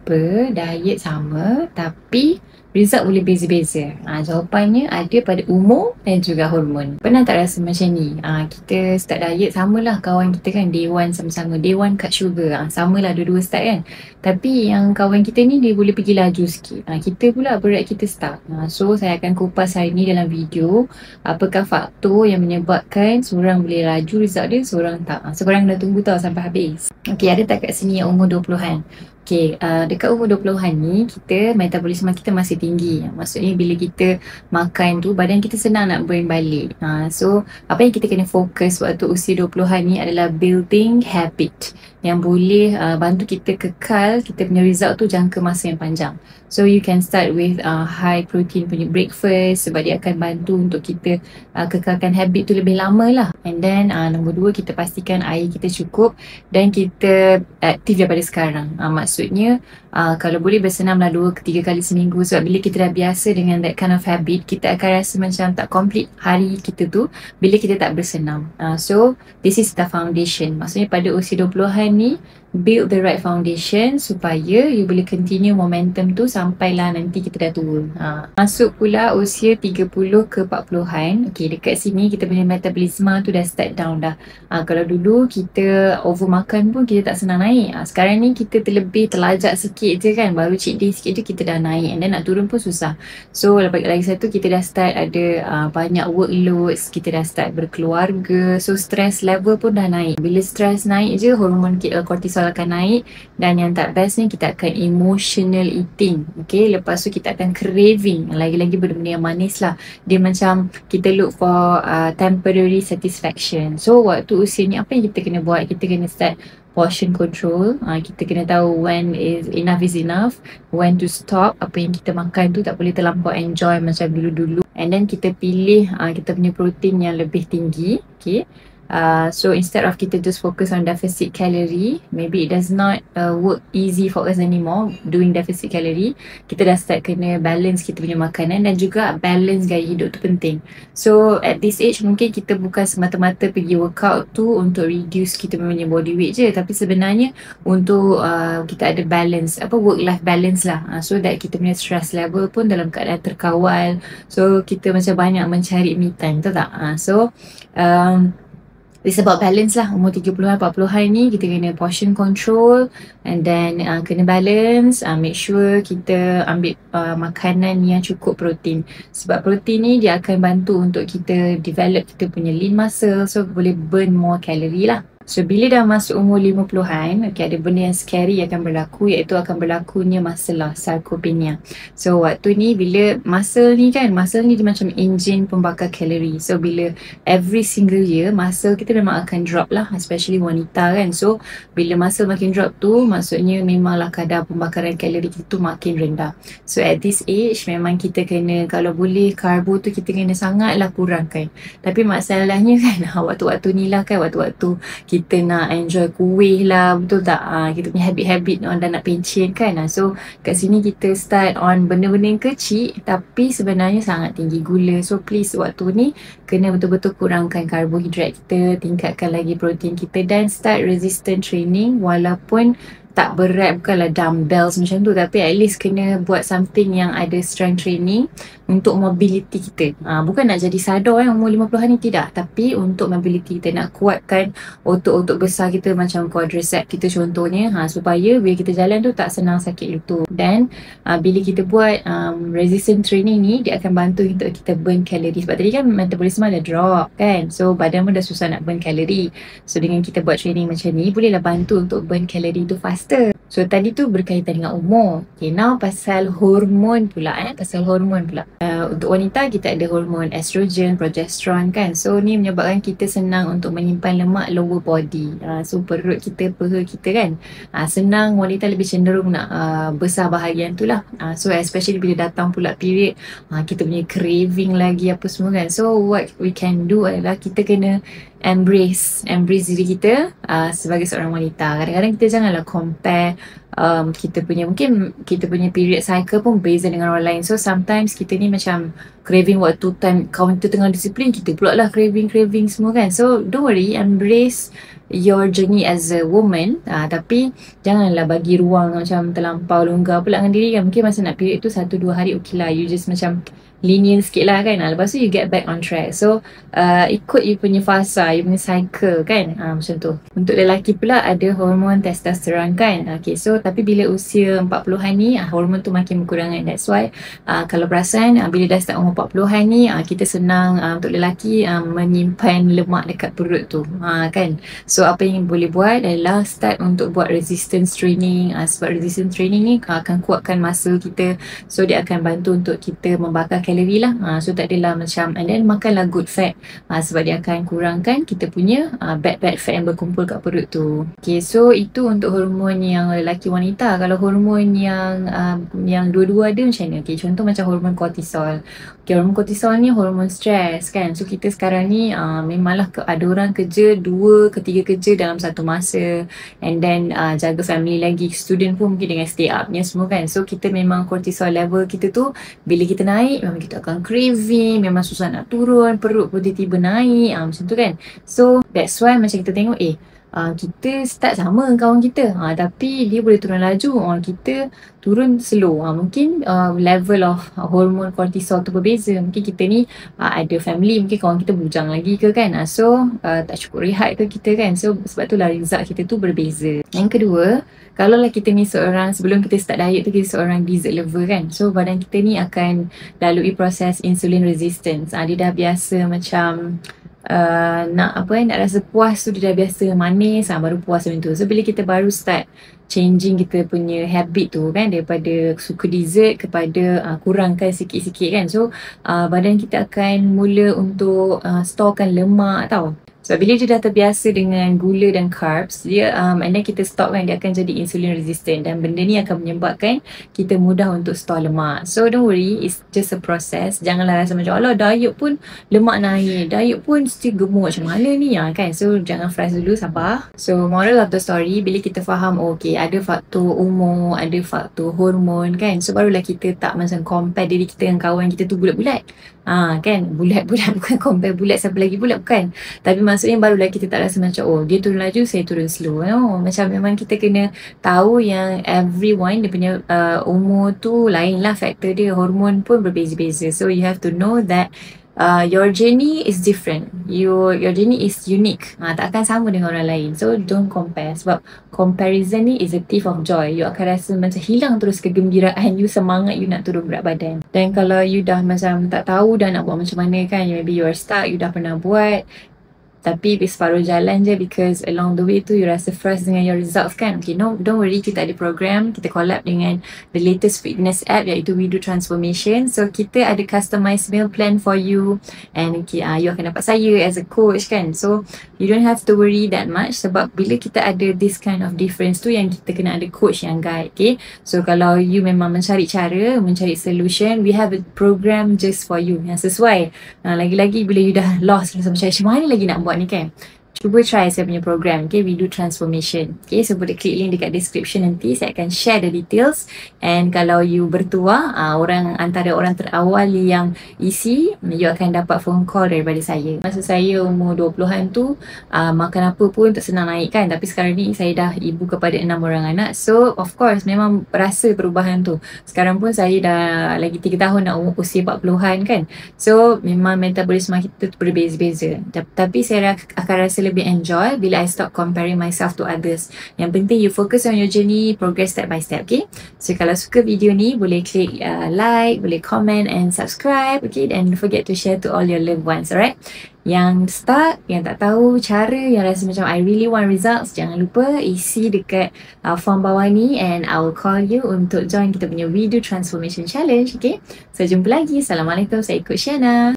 kenapa diet sama tapi result boleh beza-beza? Jawapannya ada pada umur dan juga hormon. Pernah tak rasa macam ni? Kita start diet samalah kawan kita kan, day one sama-sama, day one cut sugar. Samalah dua-dua start kan. Tapi yang kawan kita ni dia boleh pergi laju sikit. Kita pula berat kita start. So saya akan kupas hari ni dalam video apakah faktor yang menyebabkan seorang boleh laju result dia, seorang tak. So korang dah tunggu tau sampai habis. Okay, ada tak kat sini yang umur 20-an? Okay, dekat umur 20-an ni kita metabolisme kita masih tinggi. Maksudnya bila kita makan tu badan kita senang nak burn balik. So apa yang kita kena fokus waktu usia 20-an ni adalah building habit yang boleh bantu kita kekal kita punya result tu jangka masa yang panjang. So you can start with high protein punya breakfast sebab dia akan bantu untuk kita kekalkan habit tu lebih lama lah. And then nombor 2, kita pastikan air kita cukup dan kita aktif daripada sekarang. Maksudnya kalau boleh bersenamlah 2 ke 3 kali seminggu, sebab bila kita dah biasa dengan that kind of habit, kita akan rasa macam tak complete hari kita tu bila kita tak bersenam. So this is the foundation. Maksudnya pada usia 20-an ni, build the right foundation supaya you boleh continue momentum tu sampailah nanti kita dah tua. Masuk pula usia 30 ke 40-an. Okay, dekat sini kita punya metabolisme tu dah start down dah. Kalau dulu kita overmakan pun kita tak senang naik. Sekarang ni kita terlebih terlajak sikit je kan, baru cheat day sikit je kita dah naik, and then nak turun pun susah. So lagi satu, kita dah start ada banyak workloads, kita dah start berkeluarga, so stress level pun dah naik. Bila stress naik je, hormon kortisol akan naik, dan yang tak best ni kita akan emotional eating. Okay, lepas tu kita akan craving, lagi-lagi benda-benda yang manis lah. Dia macam kita look for temporary satisfaction. So waktu usia ni apa yang kita kena buat? Kita kena start portion control. Kita kena tahu when is enough, when to stop. Apa yang kita makan tu tak boleh terlampau enjoy macam dulu-dulu. And then kita pilih kita punya protein yang lebih tinggi. Okay. So instead of kita just focus on deficit calorie, maybe it does not work easy for us anymore doing deficit calorie. Kita dah start kena balance kita punya makanan, dan juga balance gaya hidup tu penting. So at this age mungkin kita bukan semata-mata pergi workout tu untuk reduce kita punya body weight je, tapi sebenarnya untuk kita ada balance, work life balance lah, so that kita punya stress level pun dalam keadaan terkawal. So kita macam banyak mencari me time, betul tak? It's about balance lah. Umur 30-an, 40-an ni kita kena portion control, and then kena balance, make sure kita ambil makanan yang cukup protein. Sebab protein ni dia akan bantu untuk kita develop kita punya lean muscle, so boleh burn more calorie lah. So bila dah masuk umur 50-an, okay, ada benda yang scary akan berlaku, iaitu akan berlakunya masalah sarcopenia. So waktu ni bila muscle ni dia macam enjin pembakar kalori. So bila every single year muscle kita memang akan drop lah, especially wanita kan. So bila muscle makin drop tu, maksudnya memanglah kadar pembakaran kalori kita tu makin rendah. So at this age memang kita kena, kalau boleh karbo tu kita kena sangatlah kurangkan. Tapi masalahnya kan waktu-waktu ni lah kan, waktu-waktu kita nak enjoy kuih lah, betul tak? Kita punya habit-habit dah nak pencen kan. So kat sini kita start on benda-benda yang kecil tapi sebenarnya sangat tinggi gula. So please waktu ni kena betul-betul kurangkan karbohidrat kita, tingkatkan lagi protein kita, dan start resistant training. Walaupun tak berat, bukanlah dumbbells macam tu, tapi at least kena buat something yang ada strength training untuk mobility kita. Bukan nak jadi sadar umur 50-an ni, tidak, tapi untuk mobility kita, nak kuatkan otot-otot besar kita macam quadricep kita contohnya, supaya bila kita jalan tu tak senang sakit lutut. Dan bila kita buat resistant training ni, dia akan bantu untuk kita burn kalori. Sebab tadi kan metabolisme dah drop kan, so badan pun dah susah nak burn kalori. So dengan kita buat training macam ni, bolehlah bantu untuk burn kalori tu fast. So tadi tu berkaitan dengan umur. Okay, now pasal hormon pula. Untuk wanita kita ada hormon estrogen, progesterone kan. So ni menyebabkan kita senang untuk menyimpan lemak lower body. So perut kita, peha kita kan, senang, wanita lebih cenderung nak besar bahagian tu lah. So especially bila datang pula period, kita punya craving lagi apa semua kan. So what we can do adalah kita kena embrace diri kita sebagai seorang wanita. Kadang-kadang kita janganlah compare kita punya, mungkin kita punya period cycle pun beza dengan orang lain. So sometimes kita ni macam craving waktu time kawan kita tengah disiplin, kita pula lah craving semua kan. So don't worry, embrace your journey as a woman, tapi janganlah bagi ruang macam terlampau longgar pula dengan diri kan. Mungkin masa nak period tu 1-2 hari okay lah, you just macam lenient sikit lah kan. Lepas tu you get back on track. So ikut you punya fasa, you punya cycle kan, macam tu. Untuk lelaki pula ada hormon testosteron kan. Okay, so tapi bila usia 40-an ni, hormon tu makin berkurangan. That's why kalau perasan bila dah start umur 40-an ni, kita senang untuk lelaki menyimpan lemak dekat perut tu, kan. So apa yang boleh buat adalah start untuk buat resistance training. Sebab resistance training ni akan kuatkan muscle kita, so dia akan bantu untuk kita membakar kalori lah. So tak adalah macam, and then makanlah good fat, sebab dia akan kurangkan kita punya bad fat yang berkumpul kat perut tu. Okay, so itu untuk hormon yang lelaki wanita. Kalau hormon yang dua-dua ada macam mana? Okay, contoh macam hormon kortisol. Okay, hormon kortisol ni hormon stres kan. So kita sekarang ni memanglah ada orang kerja 2 ke 3 kerja dalam satu masa, and then jaga family lagi, student pun mungkin dengan stay up ni semua kan. So kita memang kortisol level kita tu bila kita naik memang kita akan craving, memang susah nak turun, perut pun tiba-tiba naik, macam tu kan. So that's why macam kita tengok kita start sama dengan kawan kita, tapi dia boleh turun laju, kita turun slow. Mungkin level of hormon kortisol tu berbeza. Mungkin kita ni ada family, mungkin kawan kita bujang lagi ke kan. So tak cukup rehat ke kita kan. So sebab tu lah result kita tu berbeza. Yang kedua, kalau lah kita ni seorang, sebelum kita start diet tu kita seorang dessert lover kan. So badan kita ni akan lalui proses insulin resistance. Dia dah biasa macam nak rasa puas tu, dia dah biasa manis, baru puas macam tu. So bila kita baru start changing kita punya habit tu kan, daripada suka dessert kepada kurangkan sikit-sikit kan. So badan kita akan mula untuk storekan lemak tau. Sebab bila dia dah terbiasa dengan gula dan carbs, dia and then kita stop kan, dia akan jadi insulin resistant, dan benda ni akan menyebabkan kita mudah untuk store lemak. So don't worry, it's just a process. Janganlah rasa macam alah diet pun lemak naik, diet pun still gemuk, macam mana ni kan. So jangan frust dulu, sabar. So moral of the story, bila kita faham okay ada faktor umur, ada faktor hormon kan, so barulah kita tak macam compare diri kita dengan kawan kita tu bulat-bulat. Kan, bulat-bulat bukan compare bulat siapa lagi bulat, bukan. Tapi maksudnya barulah kita tak rasa macam dia turun laju, saya turun slow. Macam memang kita kena tahu yang everyone dia punya umur tu lain lah, faktor dia, hormon pun berbeza-beza. So you have to know that your journey is different. Your journey is unique. Tak akan sama dengan orang lain. So don't compare. Sebab comparison ni is a thief of joy. You akan rasa macam hilang terus kegembiraan you, semangat you nak turun berat badan. Dan kalau you dah macam tak tahu dah nak buat macam mana kan, maybe you are stuck, you dah pernah buat tapi separuh jalan je because along the way tu you rasa frust dengan your results kan. Okay, no, don't worry, kita ada program, kita collab dengan the latest fitness app iaitu We Do Transformation. So kita ada customized meal plan for you, and you akan dapat saya as a coach kan. So you don't have to worry that much, sebab bila kita ada this kind of difference tu yang kita kena ada coach yang guide. Okay, so kalau you memang mencari cara, mencari solution, we have a program just for you yang sesuai. Lagi-lagi bila you dah lost, rasa macam mana lagi nak buat ni kan, cuba try saya punya program. Okay, We Do Transformation. Okay, so boleh klik link dekat description, nanti saya akan share the details. And kalau you bertuah, antara orang terawal yang isi, you akan dapat phone call daripada saya. Masa saya umur 20-an tu, makan apa pun tak senang naik kan. Tapi sekarang ni saya dah ibu kepada 6 orang anak. So of course memang rasa perubahan tu. Sekarang pun saya dah lagi 3 tahun nak usia 40-an kan. So memang metabolisme kita tu berbeza-beza. Tapi saya akan rasa lebih enjoy bila I stop comparing myself to others. Yang penting you focus on your journey, progress step by step. Okay, so kalau suka video ni boleh klik like, boleh comment and subscribe. Okay, and don't forget to share to all your loved ones. Alright, yang stuck, yang tak tahu cara, yang rasa macam I really want results, jangan lupa isi dekat form bawah ni, and I will call you untuk join kita punya We Do Transformation Challenge. Okay, so jumpa lagi. Assalamualaikum, saya Coach Shana.